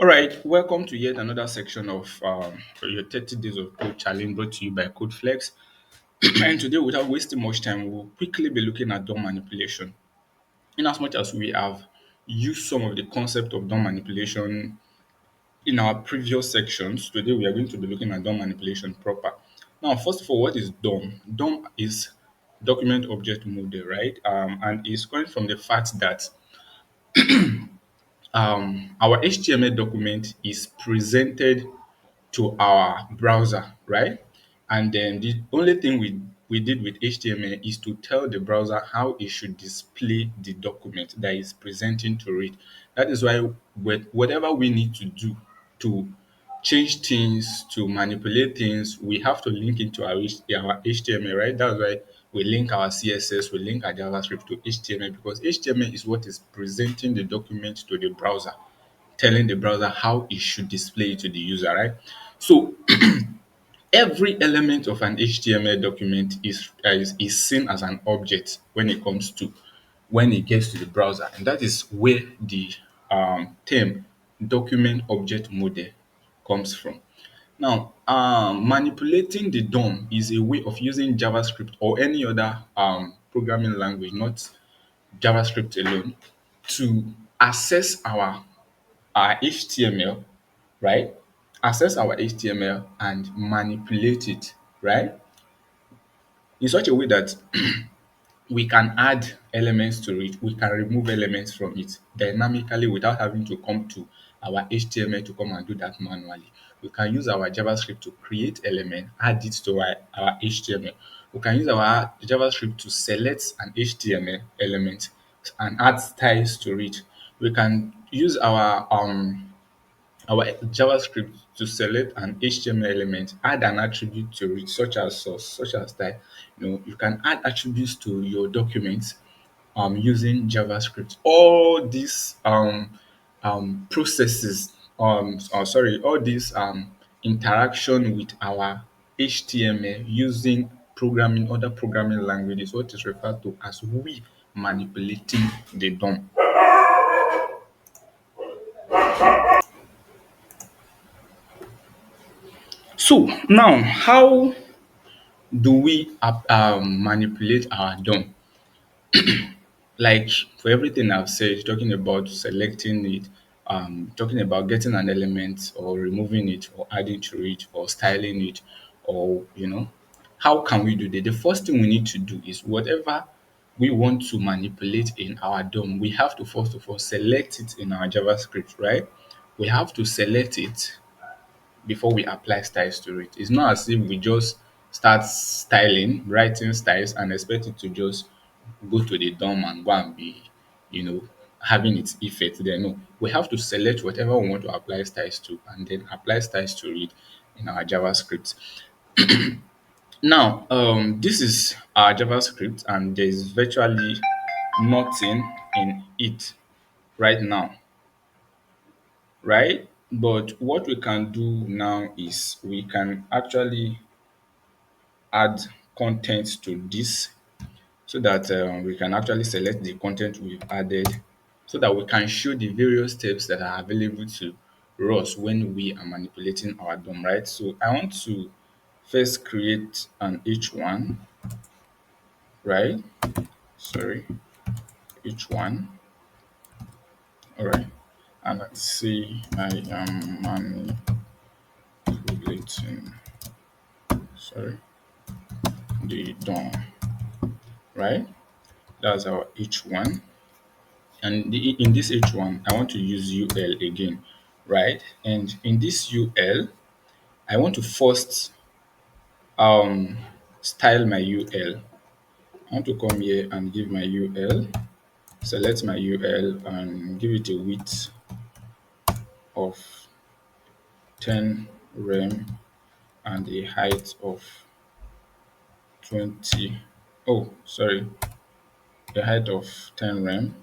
All right, welcome to yet another section of your 30 days of code challenge brought to you by Codeflex. And today, without wasting much time, we'll quickly be looking at DOM manipulation. In as much as we have used some of the concept of DOM manipulation in our previous sections, today we are going to be looking at DOM manipulation proper. Now, first of all, what is DOM? DOM is document object model, right? And it's coming from the fact that our HTML document is presented to our browser, right? And then the only thing we did with HTML is to tell the browser how it should display the document that is presenting to it. That is why whatever we need to do to change things, to manipulate things, we have to link into our HTML, right? That's why we link our CSS, we link our JavaScript to HTML because HTML is what is presenting the document to the browser, telling the browser how it should display it to the user, right? So every element of an HTML document is seen as an object when it gets to the browser, and that is where the term document object model comes from. Now, manipulating the DOM is a way of using JavaScript or any other programming language, not JavaScript alone, to access our HTML, right? Access our HTML and manipulate it, right? In such a way that we can add elements to it, we can remove elements from it dynamically without having to come to our HTML to come and do that manually. We can use our JavaScript to create element, add it to our HTML. We can use our JavaScript to select an HTML element and add styles to it. We can use our JavaScript to select an HTML element, add an attribute to it, such as source, such as type. You can add attributes to your documents using JavaScript. All these processes, all these interaction with our HTML using other programming languages, what is referred to as we manipulating the DOM. So now, how do we manipulate our DOM? Like for everything I've said, talking about selecting it, talking about getting an element or removing it or adding to it or styling it, or how can we do that? The first thing we need to do is whatever we want to manipulate in our DOM, we have to first of all select it in our JavaScript, right? We have to select it before we apply styles to it. It's not as if we just start writing styles and expect it to just go to the DOM and go and be, having its effect there. No, we have to select whatever we want to apply styles to and then apply styles to it in our JavaScript. Now, this is our JavaScript and there's virtually nothing in it right now, right? But what we can do now is we can actually add content to this so that we can actually select the content we've added so that we can show the various steps that are available to us when we are manipulating our DOM, right? So I want to first create an H1, right? Sorry, H1. All right. And let's see, I am manipulating, sorry, the DOM, right? That's our H1. And in this H1, I want to use UL again, right? And in this UL, I want to first um, style my UL. I want to come here and give my UL, select my UL and give it a width of 10 rem and a height of 20. Oh, sorry, a height of 10 rem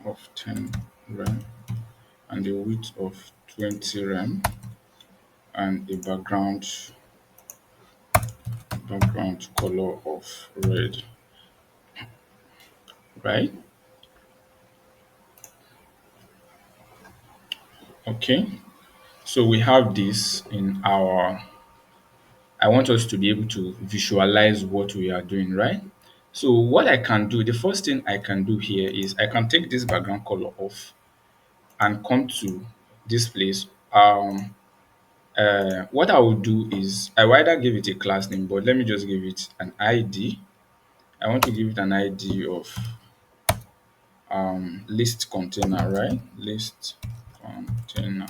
of 10 rem and a width of 20 rem and a background color of red, right? Okay, so we have this in our, I want us to be able to visualize what we are doing, right? So what I can do, the first thing I can do here is I can take this background color off and come to this place. What I will do is I will either give it a class name, but let me just give it an ID. I want to give it an ID of list container, right? List container.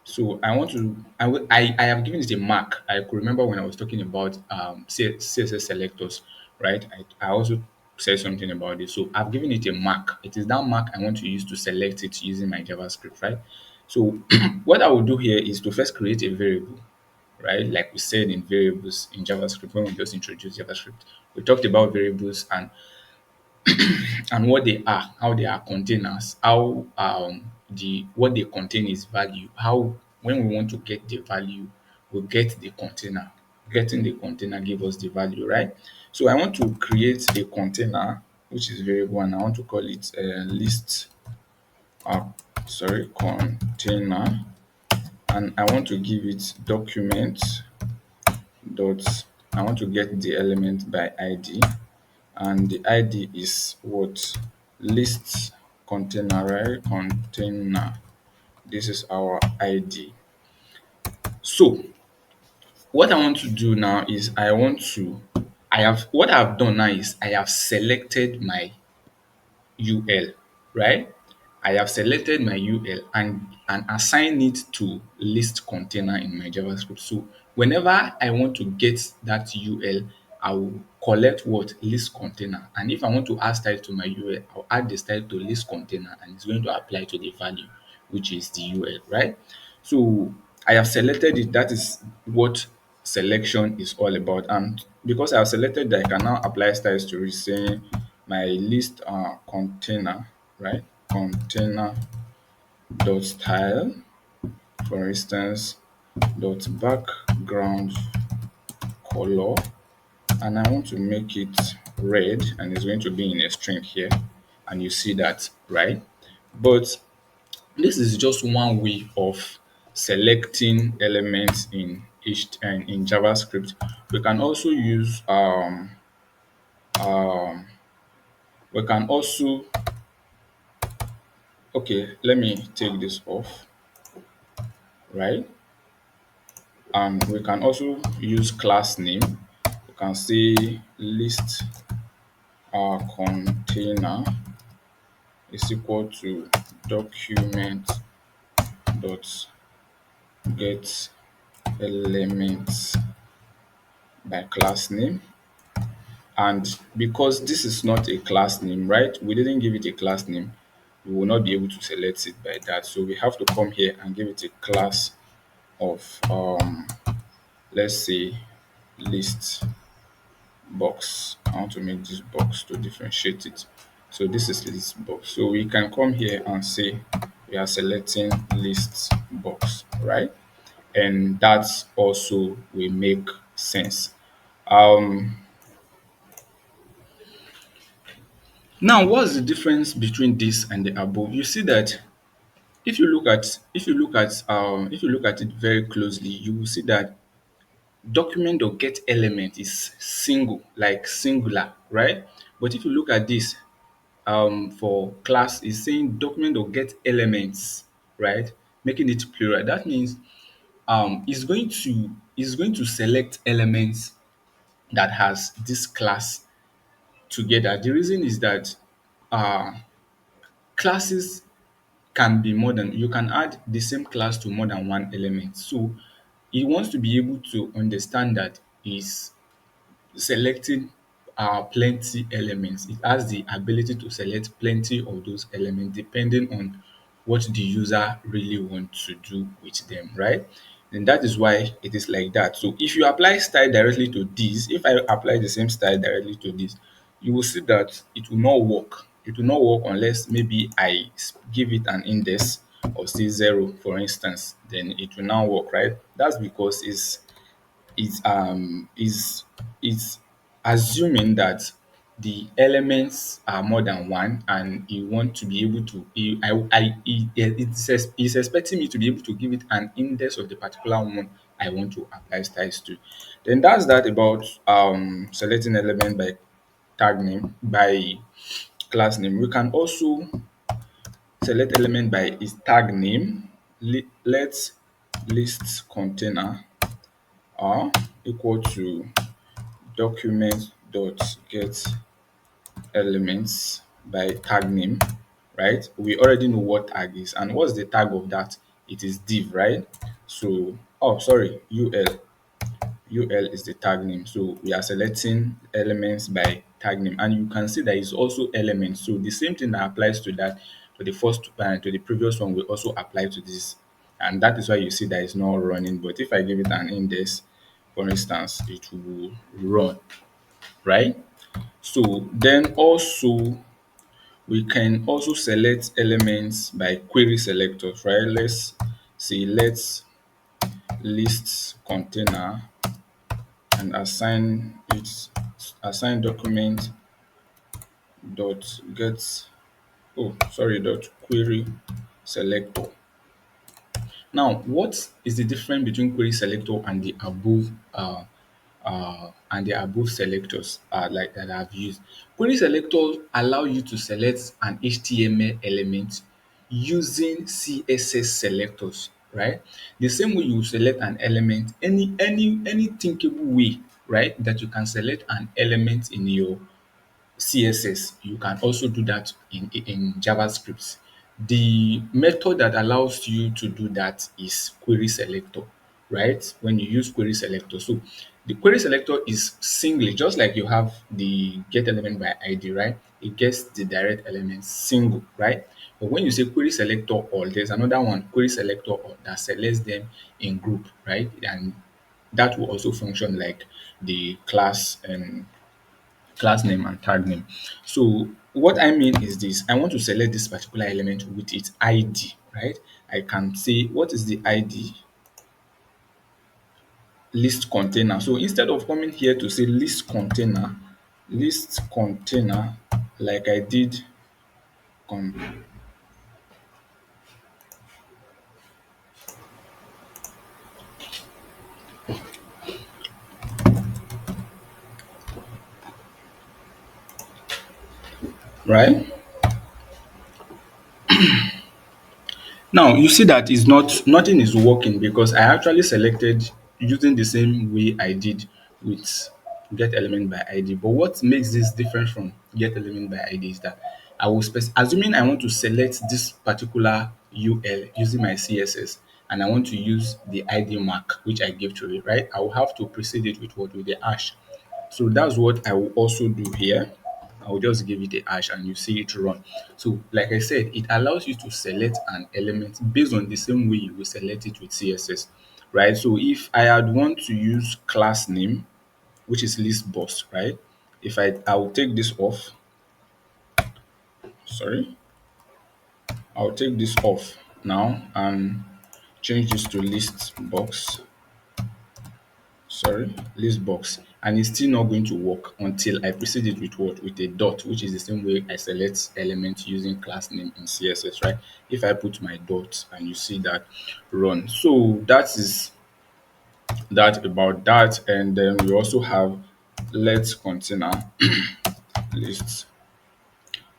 So I want to, I have given it a mark. I could remember when I was talking about CSS selectors, right? I also said something about this. So I've given it a mark. It is that mark I want to use to select it using my JavaScript, right? So what I will do here is to first create a variable, right? Like we said in variables in JavaScript when we just introduced JavaScript. We talked about variables and what they are, how they are containers, how the what they contain is value, how when we want to get the value, we get the container. Getting the container give us the value, right? So I want to create a container which is variable and I want to call it list uh, container, and I want to give it document dot, I want to get the element by ID, and the ID is what? List container, right? Container. This is our ID. So what I want to do now is I have what I've done now is I have selected my UL, right? I have selected my UL and assign it to list container in my JavaScript. So whenever I want to get that UL, I will collect what? List container. And if I want to add style to my UL, I'll add the style to list container and it's going to apply to the value, which is the UL, right? So I have selected it. That is what selection is all about. And because I have selected that, I can now apply styles to it, saying my list container, right? Container dot style, for instance, dot background color, and I want to make it red, and it's going to be in a string here, and you see that, right? But this is just one way of selecting elements in in JavaScript. We can also use um we can also, okay, let me take this off, right? And we can also use class name. We can say list container is equal to document dot get elements by class name. And because this is not a class name, right? We didn't give it a class name. We will not be able to select it by that. So we have to come here and give it a class of let's say list box. I want to make this box to differentiate it. So this is list box. So we can come here and say we are selecting list box, right? And that also will make sense. Um, Now, what's the difference between this and the above? You see that if you look at it very closely, you will see that document or get element is single, like singular, right? But if you look at this, for class is saying document or get elements, right? Making it plural. That means it's going to select elements that has this class together. The reason is that uh, classes can be more than, you can add the same class to more than one element. So it wants to be able to understand that is selecting plenty elements. It has the ability to select plenty of those elements depending on what the user really wants to do with them, right? And that is why it is like that. So if you apply style directly to this, if I apply the same style directly to this, you will see that it will not work. It will not work unless maybe give it an index of say 0, for instance, then it will now work, right? That's because is is assuming that the elements are more than one and you want to be able to it's expecting me to be able to give it an index of the particular one I want to apply styles to. Then that's that about selecting element by tag name by class name. We can also select element by its tag name. Let list container are equal to document.getElementById by tag name, right? We already know what tag is. And what's the tag of that? It is div, right? So, oh, sorry, UL is the tag name. So we are selecting elements by tag name, and you can see that it's also elements. So the same thing that applies to that, to the first to the previous one will also apply to this, and that is why you see that it's not running. But if I give it an index, for instance, it will run, right? So then also we can also select elements by query selectors, right? Let's say let's list container and assign document dot get dot query selector. Now, what is the difference between query selector and the above selectors like that I've used? Query selectors allow you to select an HTML element using CSS selectors, right? The same way you select an element, any thinkable way, right, that you can select an element in your CSS, you can also do that in JavaScript. The method that allows you to do that is query selector, right? When you use query selector. So the query selector is singly, just like you have the get element by ID, right? It gets the direct element single, right? But when you say query selector all, there's another one, query selector all, that selects them in group, right? And that will also function like the class name and tag name. So what I mean is this: I want to select this particular element with its ID, right? I can say what is the ID list container. So instead of coming here to say list container like I did con right? Now you see that is nothing is working because I actually selected using the same way I did with get element by ID. But what makes this different from get element by ID is that I will assuming I want to select this particular UL using my CSS and I want to use the ID mark which I gave to it, right? I will have to precede it with what? With the hash. So that's what I will also do here. I will just give it a hash and you see it run. So like I said, it allows you to select an element based on the same way you will select it with CSS, right? So if I had want to use class name, which is list box, right? If I will take this off, sorry, I'll take this off now and change this to list box. Sorry, list box, and it's still not going to work until I precede it with what? With a dot, which is the same way I select element using class name in CSS, right? If I put my dot and you see that run. So that is that about that. And then we also have let container list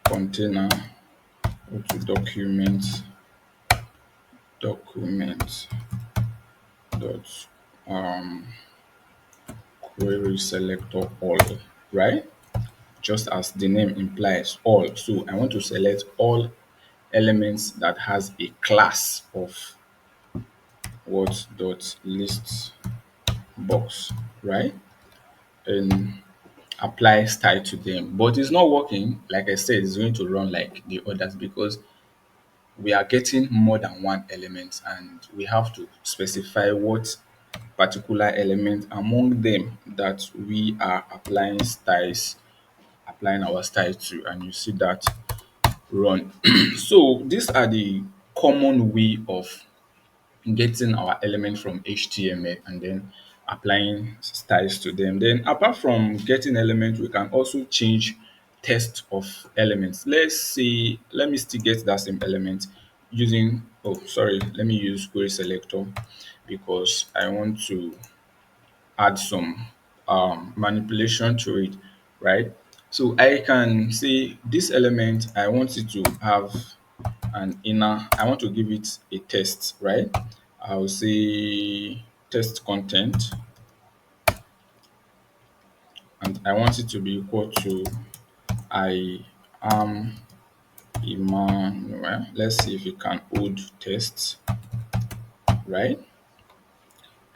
container go to document dot query selector all, right? Just as the name implies, all. So I want to select all elements that has a class of what dot list box, right? And apply style to them. But it's not working. Like I said, it's going to run like the others because we are getting more than one element and we have to specify what particular element among them that we are applying our style to, and you see that run. So these are the common way of getting our element from HTML and then applying styles to them. Then apart from getting element, we can also change test of elements. Let's say, let me still get that same element using, oh, sorry, let me use querySelector because I want to add some manipulation to it, right? So I can say this element, I want it to have an inner, I want to give it a test, right? I'll say test content, and I want it to be equal to I am Emmanuel. Let's see if it can hold tests, right?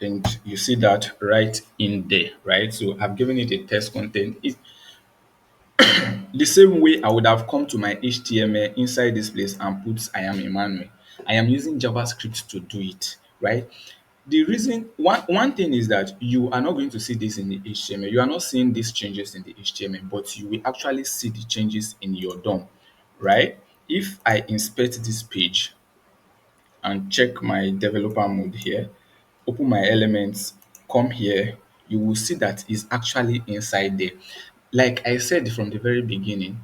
And you see that right in there, right? So I've given it a test content. The same way I would have come to my HTML inside this place and put I am Emmanuel. I am using JavaScript to do it, right? The reason, one thing is that you are not going to see this in the HTML. You are not seeing these changes in the HTML, but you will actually see the changes in your DOM, right? If I inspect this page and check my developer mode here, open my elements, come here, you will see that it's actually inside there. Like I said from the very beginning,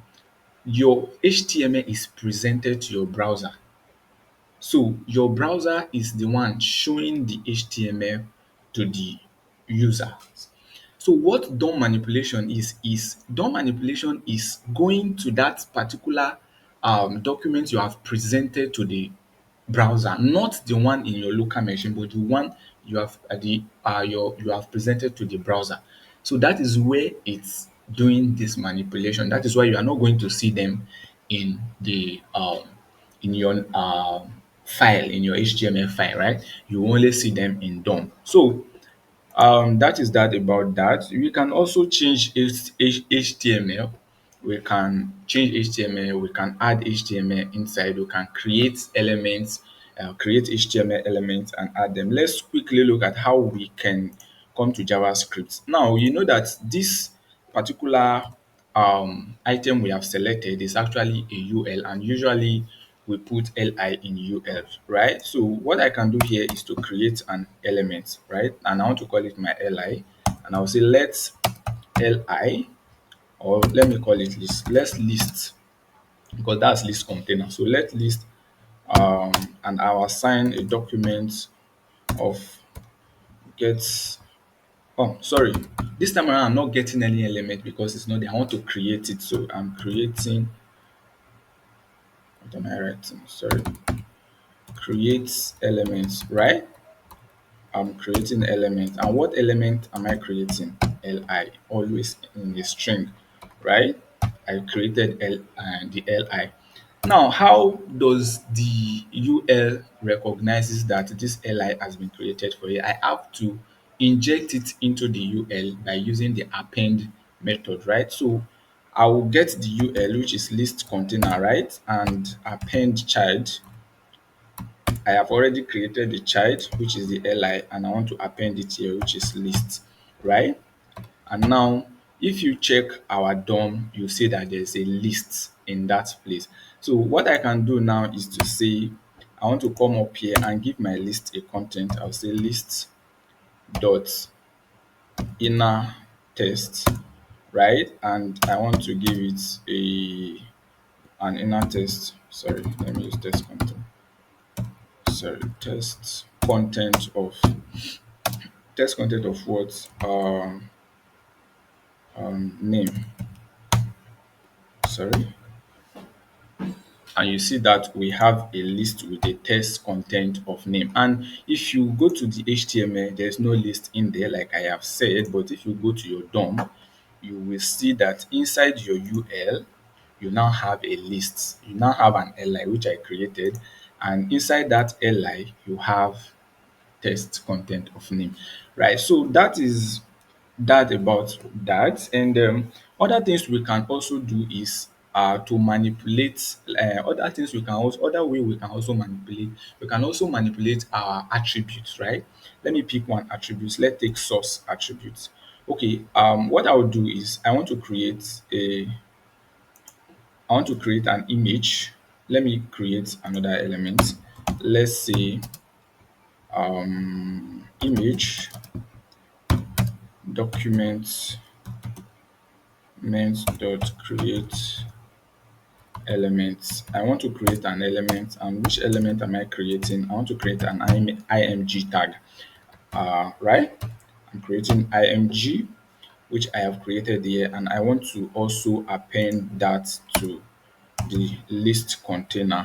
your HTML is presented to your browser. So your browser is the one showing the HTML to the user. So what DOM manipulation is DOM manipulation is going to that particular document you have presented to the browser, not the one in your local machine, but the one you have you have presented to the browser. So that is where it's doing this manipulation. That is why you are not going to see them in the in your file, in your HTML file, right? You only see them in DOM. So that is that about that. We can also change HTML. We can change HTML. We can add HTML inside. We can create elements, create HTML elements and add them. Let's quickly look at how we can come to JavaScript. Now, you know that this particular item we have selected is actually a UL, and usually we put li in UL, right? So what I can do here is to create an element, right? And I want to call it my li, and I'll say let li, or let me call it list. Let's list, because that's list container. So let list, and I'll assign a document of get. Oh, sorry. This time around, I'm not getting any element because it's not there. I want to create it. So I'm creating, what am I writing? Sorry. Create elements, right? I'm creating element. And what element am I creating? Li, always in the string, right? I created the li. Now, how does the UL recognizes that this li has been created for it? I have to inject it into the UL by using the append method, right? So I will get the UL, which is list container, right? And append child. I have already created the child, which is the li, and I want to append it here, which is list, right? And now, if you check our DOM, you see that there's a list in that place. So what I can do now is to say, I want to come up here and give my list a content. I'll say list dot inner test, right? And I want to give it an inner test. Sorry, let me use test content. Sorry, test content of what? Name. Sorry. And you see that we have a list with a test content of name. And if you go to the HTML, there's no list in there, like I have said. But if you go to your DOM, you will see that inside your UL, you now have a list. You now have an li, which I created. And inside that li, you have test content of name, right? So that is that about that. And other things we can also do is to manipulate other things we can also other way we can also manipulate. We can also manipulate our attributes, right? Let me pick one attribute. Let's take source attributes. Okay, what I will do is I want to create an image. Let me create another element. Let's say image document Create elements. I want to create an element, and which element am I creating? I want to create an img tag. Right? I'm creating img, which I have created here, and I want to also append that to the list container,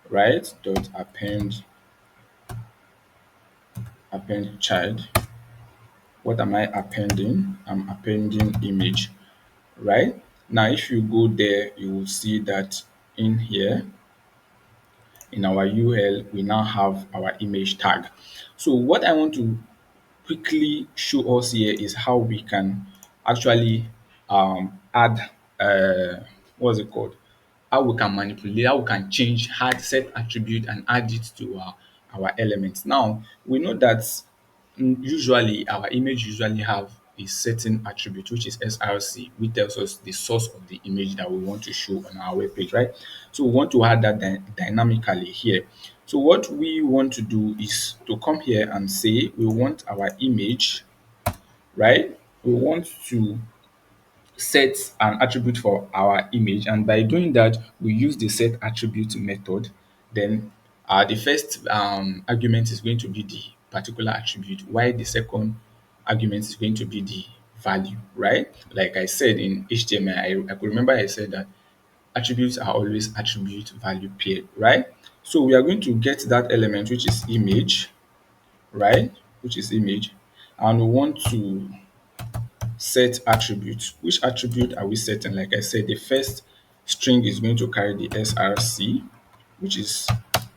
right? Dot append child. What am I appending? I'm appending image, right? Now, if you go there, you will see that in here, in our UL, we now have our image tag. So what I want to quickly show us here is how we can actually add what's it called? How we can manipulate, how we can change, add set attribute and add it to our elements. Now we know that usually our image usually have a certain attribute which is src, which tells us the source of the image that we want to show on our web page, right? So we want to add that dynamically here. So what we want to do is to come here and say we want our image, right? We want to set an attribute for our image, and by doing that we use the set attribute method. Then the first argument is going to be the particular attribute, while the second argument is going to be the value, right? Like I said in html, I could remember I said that attributes are always attribute value paired, right? So we are going to get that element which is image, right? Which is image, and we want to set attribute. Which attribute are we setting? Like I said, the first string is going to carry the src, which is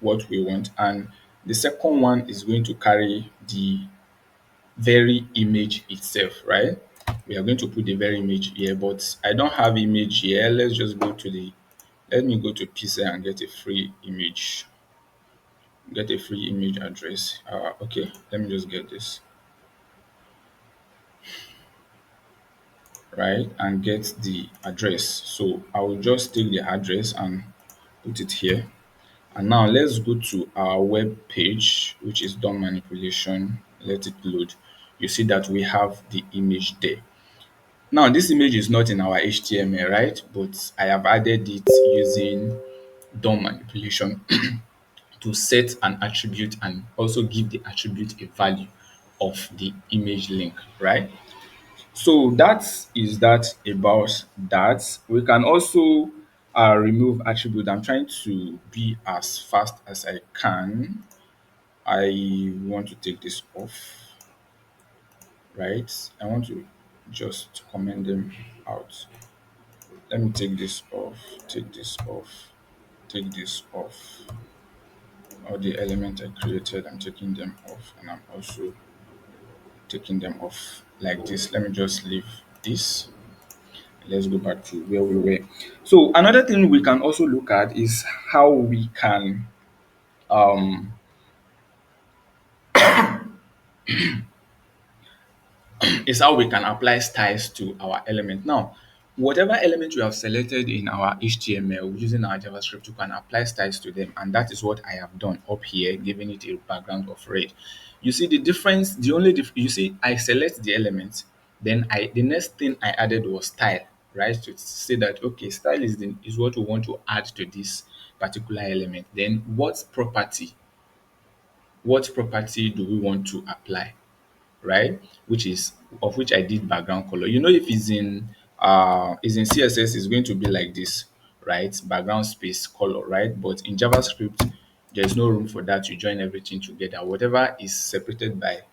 what we want, and the second one is going to carry the very image itself, right? We are going to put the very image here, but I don't have image here. Let's just go to the, let me go to pixel and get a free image, address. Okay, let me just get this, right, and get the address. So I will just take the address and put it here. And now let's go to our web page, which is DOM manipulation. Let it load. You see that we have the image there. Now this image is not in our HTML, right? But I have added it using DOM manipulation to set an attribute and also give the attribute a value of the image link, right? So that is that about that. We can also remove attribute. I'm trying to be as fast as I can. I want to take this off, right? I want to just comment them out. Let me take this off, take this off, take this off. All the elements I created, I'm taking them off, and I'm also taking them off like this. Let me just leave this. Let's go back to where we were. So another thing we can also look at is how we can um is how we can apply styles to our element. Now, whatever element we have selected in our HTML using our JavaScript, you can apply styles to them, and that is what I have done up here, giving it a background of red. You see the difference, the only you see I select the element, then the next thing I added was style, right? To say that okay, style is what we want to add to this particular element. Then what property do we want to apply? Right? Which is of which I did background color. You know, if it's in CSS, it's going to be like this, right? Background space color, right? But in JavaScript, there's no room for that. You join everything together. Whatever is separated by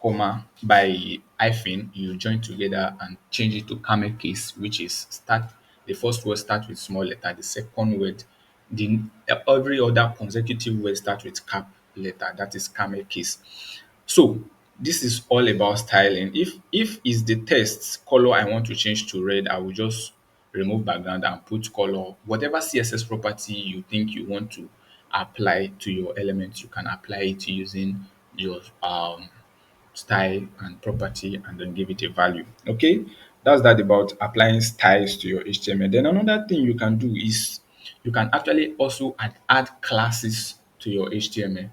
comma by hyphen, you join together and change it to camel case, which is start the first word start with small letter, the second word, the every other consecutive word start with cap letter, that is camel case. So this is all about styling. If is the text color I want to change to red, I will just remove background and put color. Whatever CSS property you think you want to apply to your element, you can apply it using your style and property and then give it a value. Okay, that's that about applying styles to your HTML. Then another thing you can do is you can actually also add classes to your HTML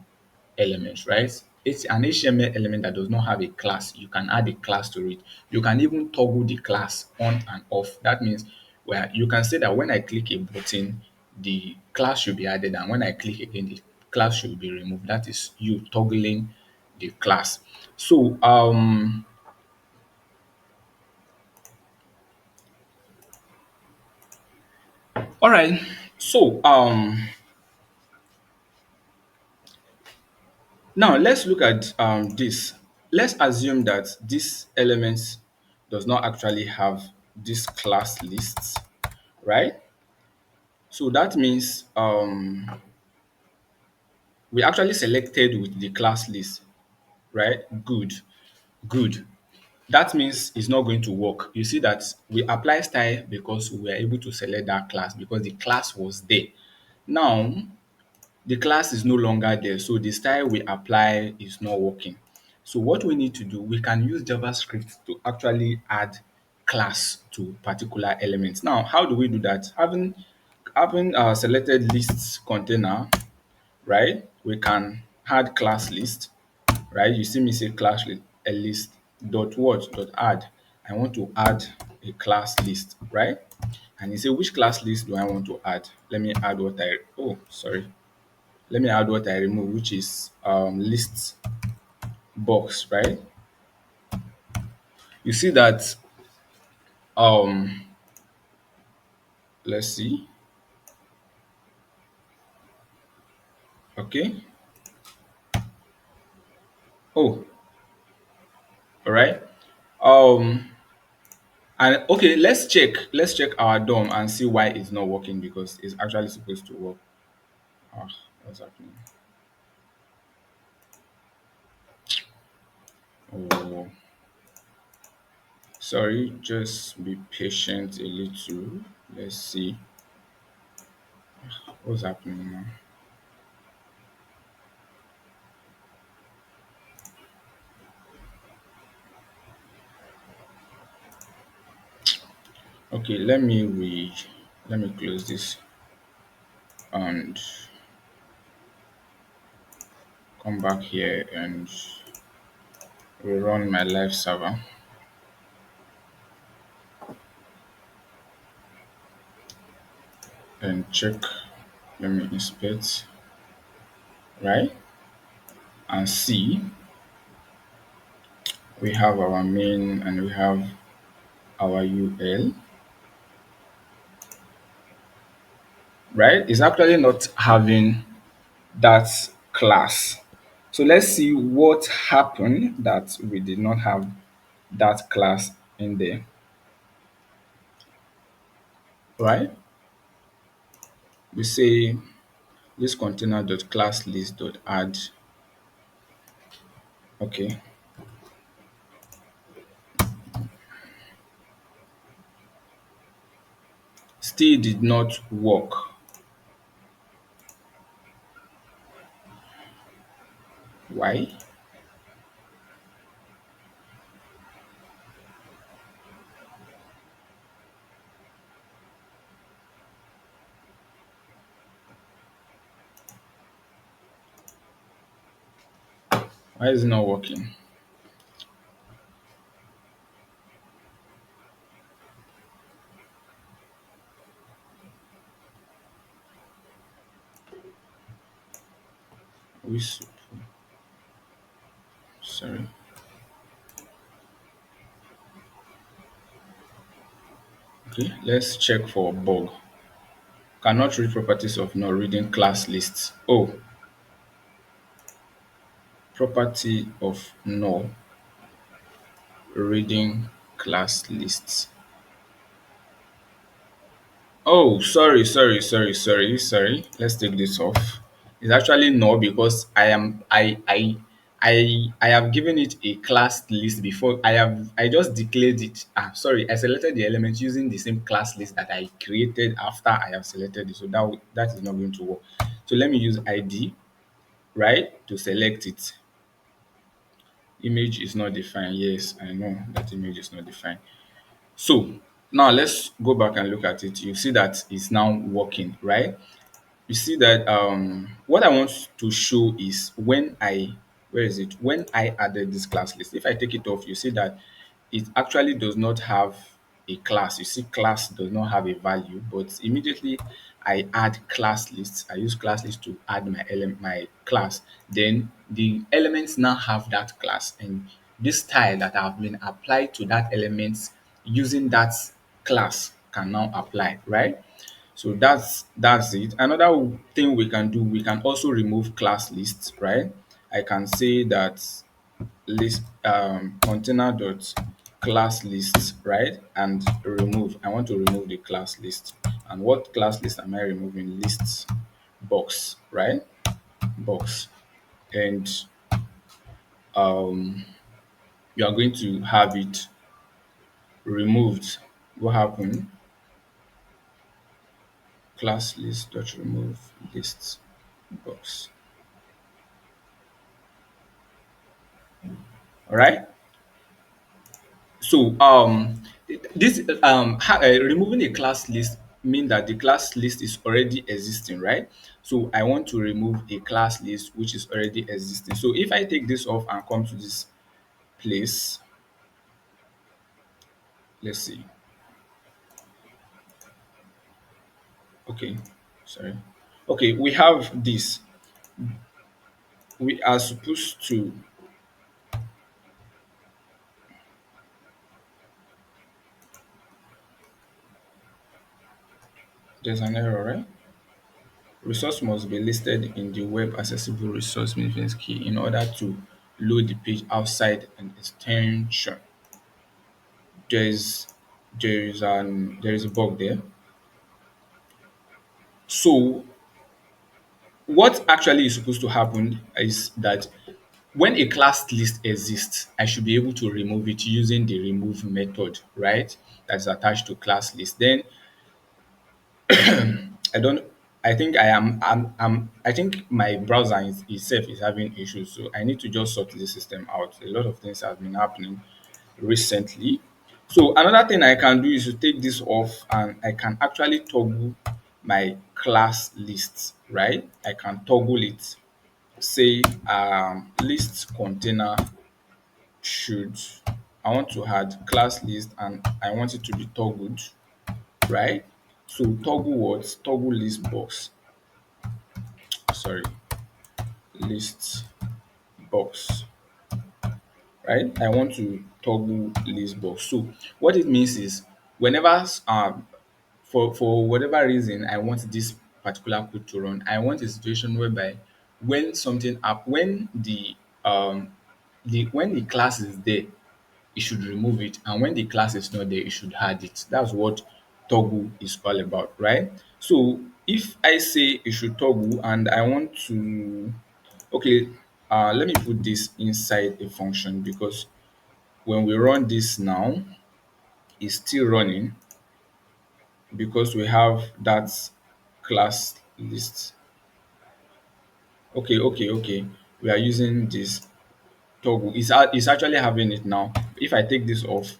elements, right? it's an HTML element that does not have a class, you can add a class to it. You can even toggle the class on and off. That means where you can say that when I click a button, the class should be added, and when I click again, the class should be removed. That is you toggling the class. So all right. So now let's look at this. Let's assume that this element does not actually have this class lists, right? So that means we actually selected with the class list, right? Good, good. That means it's not going to work. You see that we apply style because we were able to select that class because the class was there. Now the class is no longer there, so the style we apply is not working. So what we need to do, we can use JavaScript to actually add class to particular elements. Now, how do we do that? Having selected lists container, right? We can add class list, right? You see me say class a list dot what dot add. I want to add a class list, right? And you say which class list do I want to add? Let me add what I oh sorry let me add what I remove, which is list box, right? You see that um let's see. Okay. Oh, all right. Um and okay, let's check our DOM and see why it's not working because it's actually supposed to work. Ah, what's happening? Oh, sorry, just be patient a little. Let's see what's happening now. Okay, let me close this and come back here and run my live server and check. Let me inspect, right? And see we have our main and we have our UL, right? It's actually not having that class. So let's see what happened that we did not have that class in there, right? We say this container dot class list dot add. Okay, still did not work. Why? Why is it not working? We sorry. Okay, let's check for bug. Cannot read properties of not reading class lists. Oh, property of no reading class lists. Oh, sorry. Let's take this off. It's actually no because I have given it a class list before. I just declared it. Sorry, I selected the element using the same class list that I created after I have selected it. So that is not going to work. So let me use ID, right, to select it. Image is not defined. Yes, I know that image is not defined. So now let's go back and look at it. You see that it's now working, right? You see that what I want to show is when I where is it? When I added this class list, if I take it off, you see that it actually does not have a class. You see class does not have a value, but immediately I add class lists. I use class list to add my class. Then the elements now have that class, and this style that have been applied to that element using that class can now apply, right? So that's it. Another thing we can do, we can also remove class lists, right? I can say that list container dot class list, right? And remove. I want to remove the class list. And what class list am I removing? Lists box, right? Box. And um you are going to have it removed. What happened? Class list dot remove lists box. All right. So this removing a class list mean that the class list is already existing, right? So I want to remove a class list which is already existing. So if I take this off and come to this place, let's see. Okay, sorry. Okay, we have this. We are supposed to. There's an error, right? Resource must be listed in the web accessible resource management key in order to load the page outside an extension. There's there is a bug there. So what actually is supposed to happen is that when a class list exists, I should be able to remove it using the remove method, right? That's attached to class list. Then I don't. I think I am. I think my browser itself is having issues, so I need to just sort the system out. A lot of things have been happening recently. So another thing I can do is to take this off, and I can actually toggle my class lists. Right? I can toggle it. Say list container should. I want to add class list, and I want it to be toggled, right? So toggle what? Toggle list box. Sorry, list box, right? I want to toggle list box. So what it means is whenever for whatever reason I want this particular code to run, I want a situation whereby when something up when the class is there, it should remove it, and when the class is not there, it should add it. That's what toggle is all about, right? So if I say it should toggle and I want to, okay, let me put this inside a function, because when we run this now, it's still running because we have that class list. Okay, we are using this toggle. It's actually having it now. If I take this off,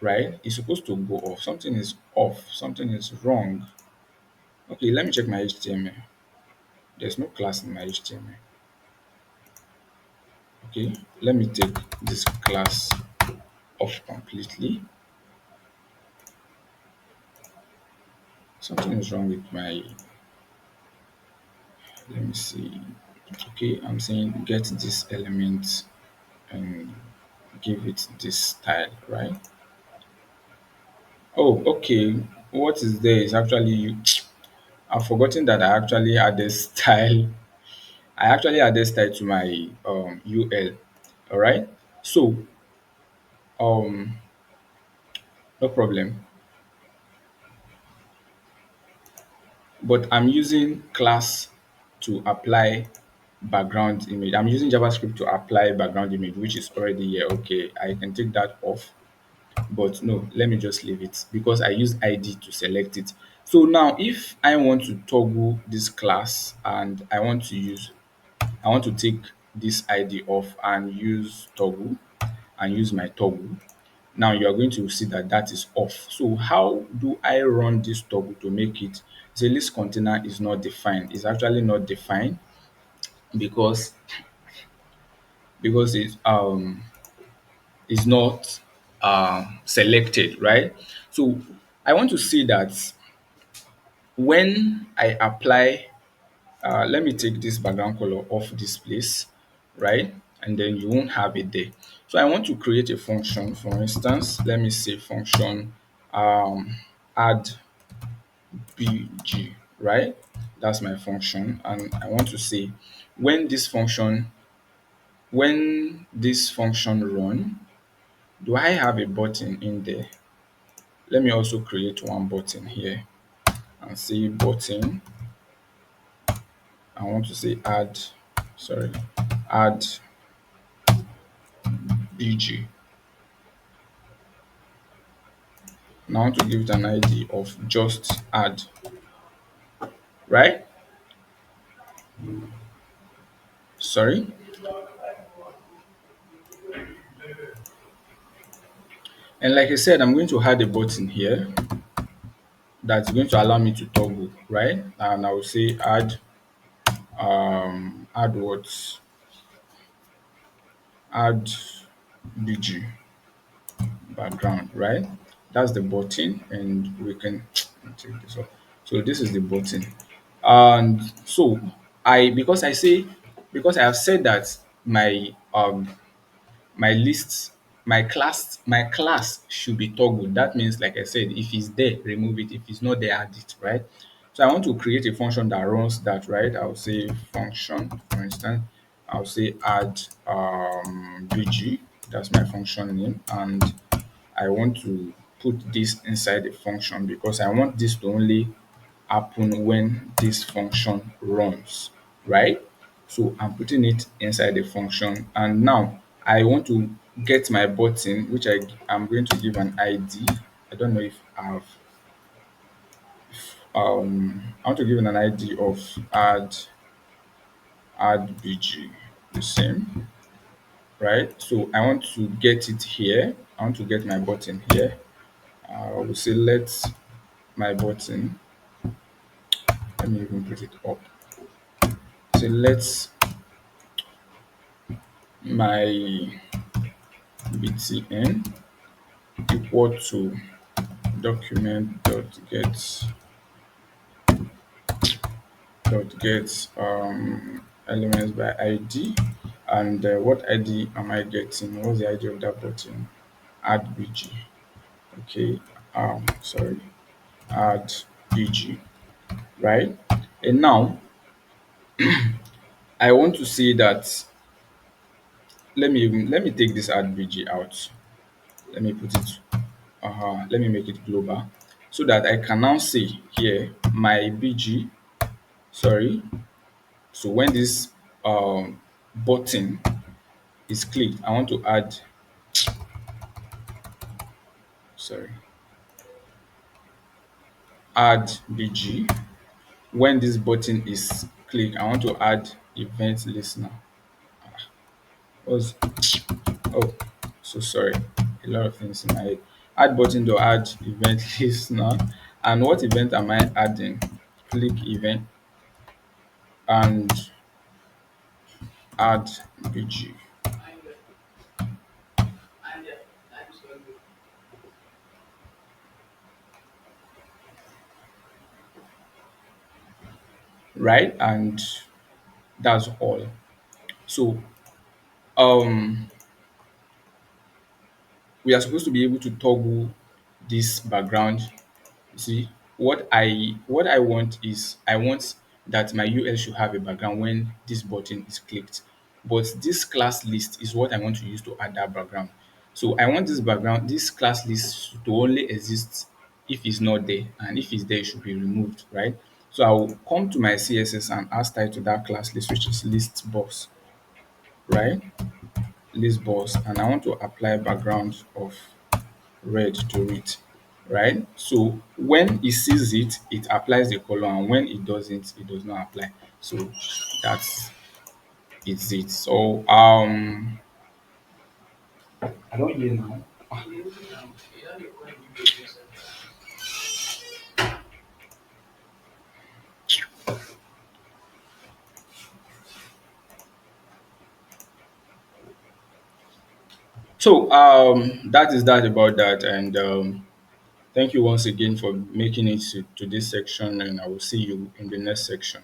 right, it's supposed to go off. Something is off, something is wrong. Okay, let me check my HTML. There's no class in my HTML. Okay, let me take this class off completely. Something is wrong with my, let me see. Okay, I'm saying get this element and give it this style, right? Oh, okay. What is there is actually I've forgotten that I actually added style. I actually added style to my UL. All right. So um no problem. But I'm using class to apply background image. I'm using JavaScript to apply background image, which is already here. Okay, I can take that off. But no, let me just leave it because I use ID to select it. So now if I want to toggle this class and I want to take this ID off and use toggle and use my toggle. Now you are going to see that that is off. So how do I run this toggle to make it? The list container is not defined. It's actually not defined because because it is not selected, right? So I want to see that when I apply, let me take this background color off this place, right? And then you won't have it there. So I want to create a function. For instance, let me say function add bg, right? That's my function, and I want to say when this function run, do I have a button in there? Let me also create one button here and say button. I want to say add bg. Now I want to give it an ID of just add, right? Sorry. And like I said, I'm going to add a button here that's going to allow me to toggle, right? And I will say add what? Add bg background, right? That's the button, and we can take this off. So this is the button. And so because I have said that my list my class should be toggled. That means, like I said, if it's there, remove it. If it's not there, add it, right? So I want to create a function that runs that, right? I'll say function, for instance. I'll say add bg. That's my function name, and I want to put this inside the function because I want this to only happen when this function runs, right? So I'm putting it inside the function, and now I want to get my button, which I'm going to give an ID. I don't know if I want to give it an ID of add bg, the same, right? So I want to get it here. I want to get my button here. I will select my button. Let me even put it up. Select my btn equal to document.get elements by id. And what id am I getting? What's the id of that button? Add bg. Okay, sorry, add bg, right? And now I want to see that, let me take this add bg out. Let me put it, let me make it global so that I can now see here my bg. Sorry. So when this button is clicked, I want to sorry, add bg. When this button is clicked, I want to add event listener. Was oh, so sorry, a lot of things in my head. Add button to add event listener, and what event am I adding? Click event and add bg, right? And that's all. So um we are supposed to be able to toggle this background. You see, what I want is, I want that my UL should have a background when this button is clicked. But this class list is what I want to use to add that background. So I want this class list to only exist if it's not there, and if it's there, it should be removed, right? So I will come to my CSS and add title that class list, which is list box, right? List box, and I want to apply background of red to it, right? So when it sees it, it applies the color, and when it doesn't, it does not apply. So that's it. So I don't hear now. So that is that about that, and thank you once again for making it to this section, and I will see you in the next section.